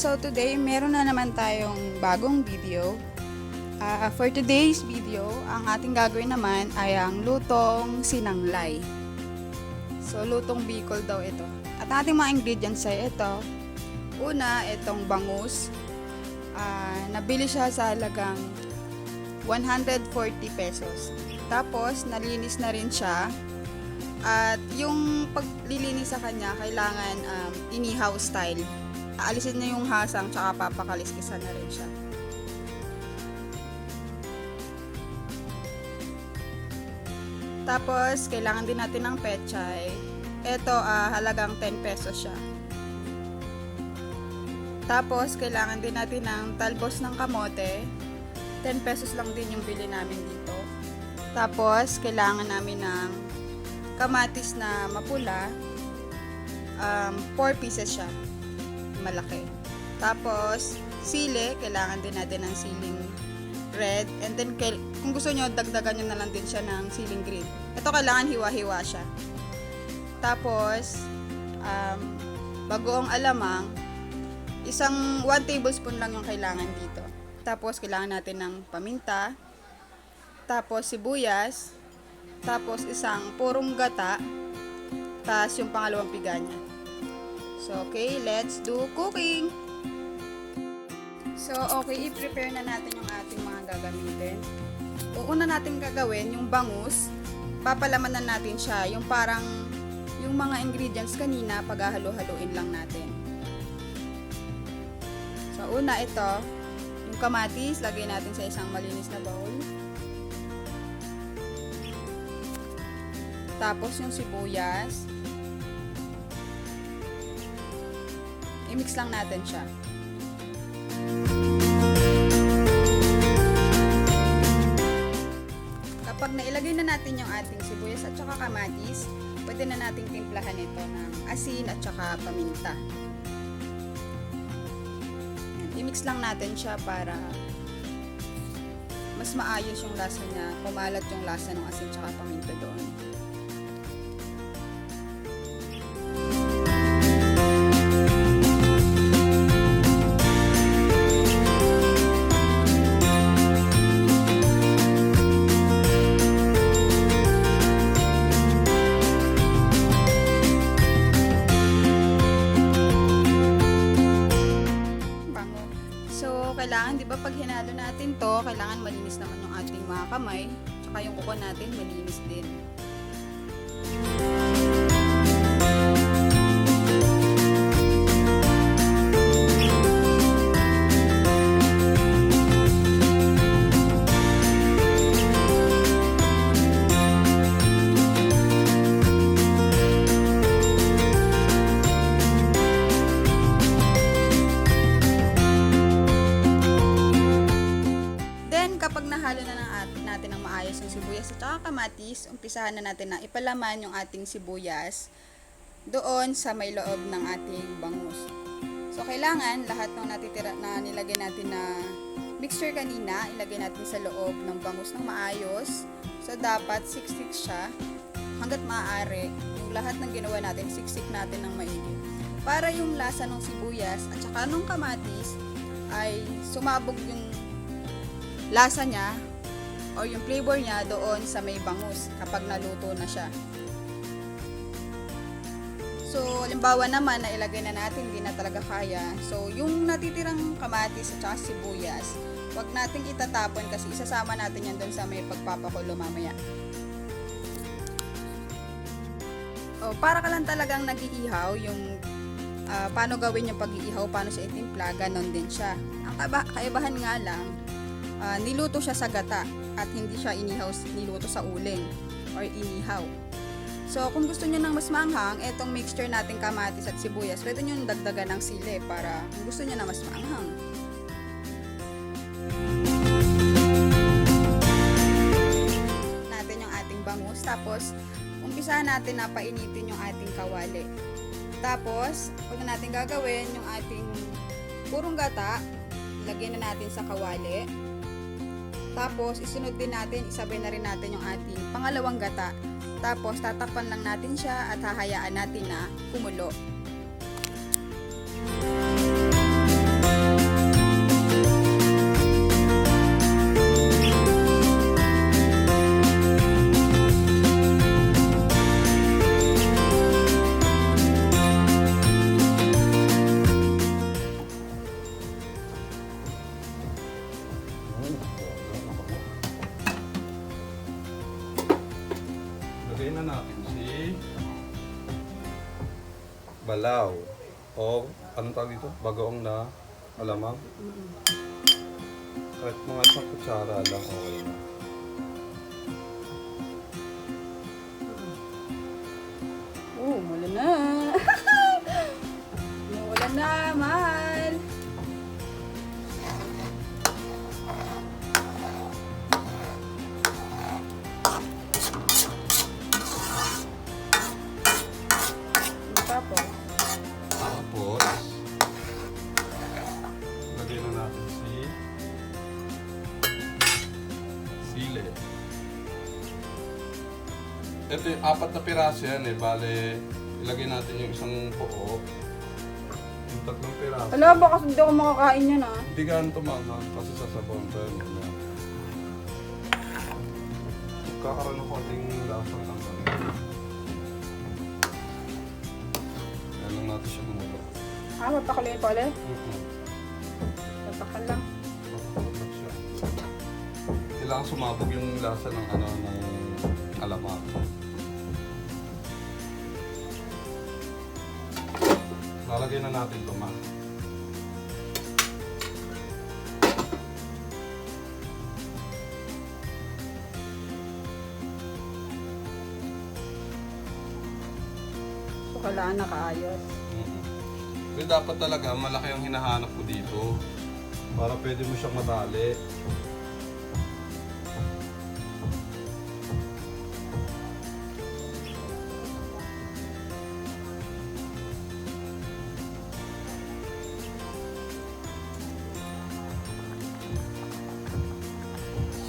So today, meron na naman tayong bagong video. For today's video, ang ating gagawin naman ay ang lutong sinanglay. So, lutong bicol daw ito. At ang ating mga ingredients ay ito. Una, itong bangus. Nabili siya sa halagang 140 pesos. Tapos, nalinis na rin siya. At yung paglilinis sa kanya, kailangan inihaw style. Aalisin niya yung hasang, tsaka papakaliskisan na rin siya. Tapos, kailangan din natin ng pechay. Ito, halagang 10 pesos siya. Tapos, kailangan din natin ng talbos ng kamote. 10 pesos lang din yung bili namin dito. Tapos, kailangan namin ng kamatis na mapula. 4 pieces siya. Malaki. Tapos, sili. Kailangan din natin ng siling red. And then, kung gusto nyo, dagdagan nyo na lang din siya ng siling green. Ito, kailangan hiwa-hiwa siya. Tapos, bagoong alamang, 1 tablespoon lang yung kailangan dito. Tapos, kailangan natin ng paminta. Tapos, sibuyas. Tapos, isang purong gata. Tapos, yung pangalawang piga niya. So, okay, let's do cooking! So, okay, i-prepare na natin yung ating mga gagamitin. Una natin gagawin, yung bangus, papalamanan natin siya, yung parang, yung mga ingredients kanina, paghahalo-haluin lang natin. So, una ito, yung kamatis, lagay natin sa isang malinis na bowl. Tapos, yung sibuyas, i-mix lang natin siya. Kapag nailagay na natin yung ating sibuyas at saka kamatis, pwede na nating timplahan ito ng asin at saka paminta. I-mix lang natin siya para mas maayos yung lasa niya, kumalat yung lasa ng asin at saka paminta doon. Kailangan, di ba, pag hinalo natin to, kailangan malinis naman yung ating mga kamay, tsaka yung kuko natin malinis din. Kapag nahalo na natin ng maayos yung sibuyas at saka kamatis, umpisahan na natin na ipalaman yung ating sibuyas doon sa may loob ng ating bangus. So, kailangan lahat ng natitira na nilagay natin na mixture kanina, ilagay natin sa loob ng bangus ng maayos. So, dapat siksik siya hanggat maaari. Yung lahat ng ginawa natin, siksik natin ng maigi. Para yung lasa ng sibuyas at saka ng kamatis ay sumabog yung lasa niya o yung flavor niya doon sa may bangus kapag naluto na siya. So, halimbawa naman na ilagay na natin, hindi na talaga kaya. So, yung natitirang kamatis at saka sibuyas, wag nating itatapon kasi isasama natin yan doon sa may pagpapakulo mamaya. O, para ka lang talagang nag-iihaw, yung paano gawin yung pag-iihaw, paano siya itimpla, ganon din siya. Ang kaibahan nga lang, niluto siya sa gata at hindi siya niluto sa uling or inihaw. So, kung gusto niyo ng mas maanghang, etong mixture natin kamatis at sibuyas, pwede niyo dagdagan ng sili para kung gusto niyo na mas maanghang. Natin yung ating bangus, tapos umpisahan natin na painitin yung ating kawali. Tapos, una natin gagawin yung ating purong gata, lagyan na natin sa kawali. Tapos, isunod din natin, isabay na rin natin yung ating pangalawang gata. Tapos, tatakpan lang natin siya at hahayaan natin na kumulo. balaw. O, anong tawag dito? Bagoong na alamang. Kahit mga isang kutsara lang, okay na. Wala na. Wala na, mahal. Tapos, lagay na natin sili. Ito yung 4 na piraso yan eh. Bale, ilagay natin yung isang buo. Yung 3 piraso. Hala, baka hindi ako makakain yan ah. Hindi ka tumama kasi sasabawan pa yun. Kakaroon ng konting lasa lang. Yan lang natin siya muna. Mapakalay pa ulit? Papakal lang. Kailangan sumabog yung lasa ng ng alamak. Lalagay na natin ito, ma. So, kailangan nakaayos. Pero dapat talaga malaki ang hinahanap ko dito para pwede mo siyang matali.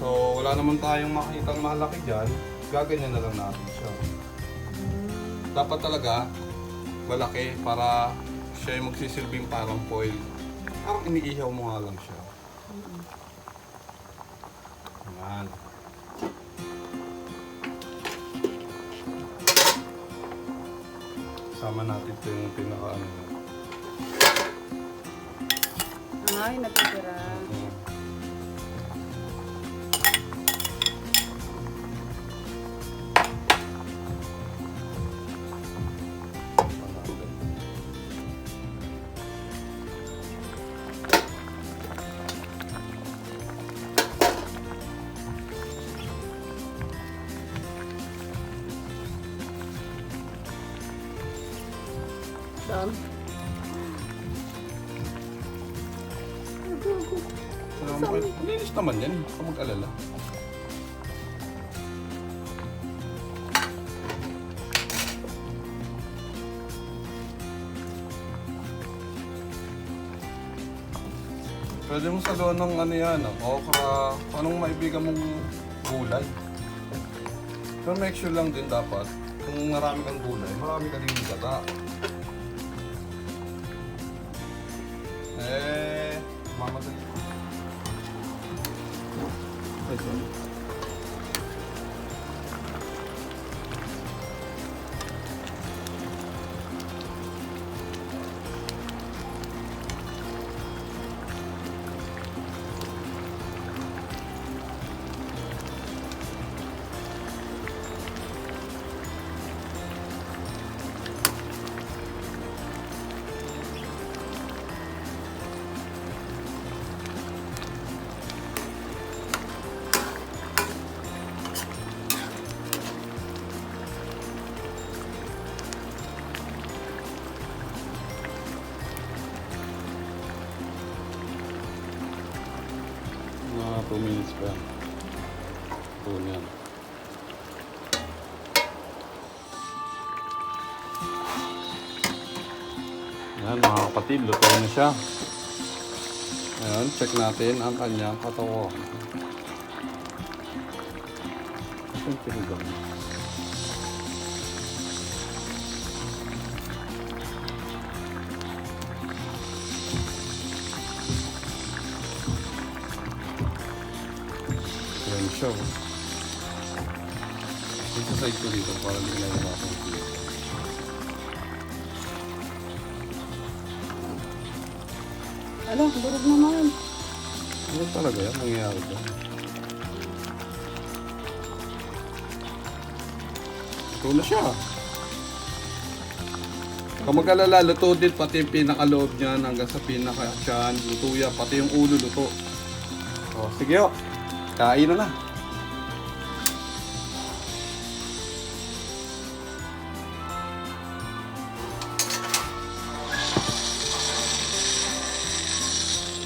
So, wala naman tayong makikitang malaki dyan. Gaganyan na lang natin siya. Dapat talaga malaki para siya yung magsisilbing parang foil. Parang iniihaw mo nga lang siya. Ayan. Sama natin ito yung pinaka-ano. Ay, natitira. Linis naman yan, huwag ka mag-alala. Pwede mo saluhan ng ano yan, okra, anong maibigan mong gulay. Pero make sure lang din dapat, kung marami kang gulay, marami ka din gata. Mamadali. Ito. Mga 2 minutes pa. Ito yan. Yan mga kapatid, luto na siya. Ayan, check natin ang kanyang katawan. Ito yung tinigang. Ayan siya. Ito sa ito dito para hindi na natin. Alam, durog naman. Ano talaga yan? Nangyayari dyan. Ito na siya. Kung mag-alala, luto din pati yung pinakaloob niyan hanggang sa pinaka-tiyan. Luto yan, pati yung ulo luto. O, sige o. Kain na na.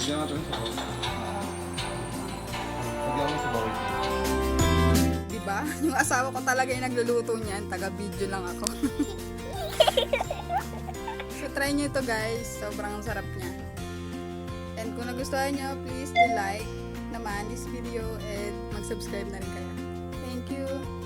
Sige natin sa bawal. Sige natin sa bawal. Diba? Yung asawa ko talaga yung nagluluto niyan. Taga-video lang ako. So, try nyo ito guys. Sobrang sarap niya. And kung nagustuhan nyo, please do like naman this video and mag-subscribe na rin kayo. Thank you!